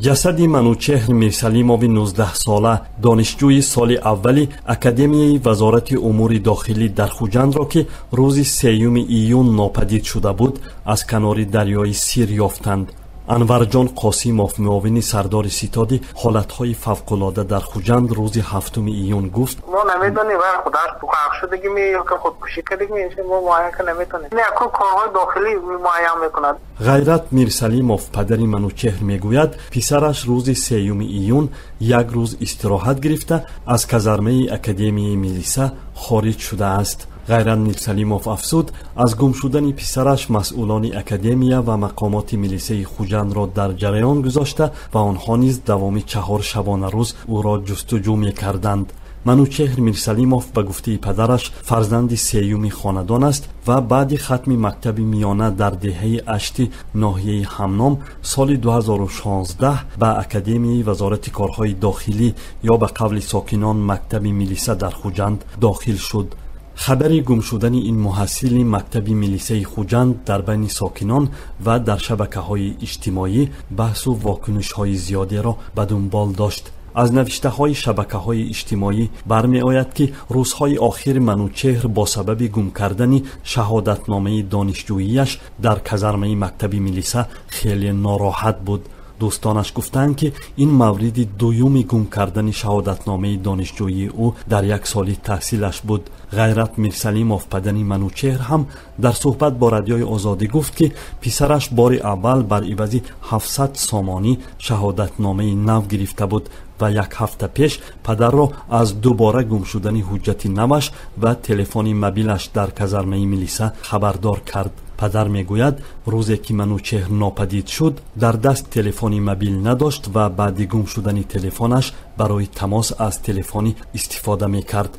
ҷасади манучеҳр мирсалимови 19 сола донишҷӯи соли аввали академияи вазорати умури дохилӣ дар хуҷандро ки рӯзи 3 июн нопадид шуда буд аз канори дарёи сир ёфтанд. анварҷон қосимов муовини сардори ситоди ҳолатҳои фавқулода дар хуҷанд рӯзи 7 июн гуфт: ما نمیدونیم و خودش تو خلق شدگی می یا که خودکشی کردگی می ما معاین که نمیتونیم نه اکو کارهای داخلی معاین میکند. ғайрат мирсалимов падари манучеҳр мегӯяд писараш рӯзи 3 июн як рӯз истироҳат гирифта аз казармаи академияи милиса хориҷ шудааст. ғайрат мирсалимов афзуд, аз гум шудани писараш масъулони академия ва мақомоти милисаи хуҷандро дар ҷараён гузошта ва онҳо низ давоми 4 шабона рӯз ӯро ҷустуҷӯ мекарданд. манучеҳр мирсалимов ба гуфтаи падараш фарзанди 3-юми хонадон аст ва баъди хатми мактаби миёна дар деҳаи ашти ноҳияи ҳамном соли 2016 ба академияи вазорати корҳои дохилӣ ё ба қавли сокинон мактаби милиса дар хуҷанд дохил шуд. хабари гумшудани ин муҳассили мактаби милисаи хуҷанд дар байни сокинон ва дар шабакаҳои иҷтимоӣ баҳсу вокунишҳои зиёдеро ба дунбол дошт. аз навиштаҳои шабакаҳои иҷтимоӣ бармеояд ки рӯзҳои охири манучеҳр бо сабаби гум кардани шаҳодатномаи донишҷӯияш дар казармаи мактаби милиса хеле нороҳат буд. дӯстонаш гуфтанд ки ин мавриди дуюми гум кардани шаҳодатномаи донишҷӯии ӯ дар як соли таҳсилаш буд. ғайрат мирсалимов падари манучеҳр ҳам дар суҳбат бо радиои озодӣ гуфт ки писараш бори аввал бар ивази 700 сомонӣ шаҳодатномаи нав гирифта буд ва як ҳафта пеш падарро аз дубора гум шудани ҳуҷҷати наваш ва телефони мобилаш дар казармаи милиса хабардор кард. падар мегӯяд рӯзе ки манучеҳр нопадид шуд дар даст телефони мобил надошт ва баъди гум шудани телефонаш барои тамос аз телефонӣ истифода мекард.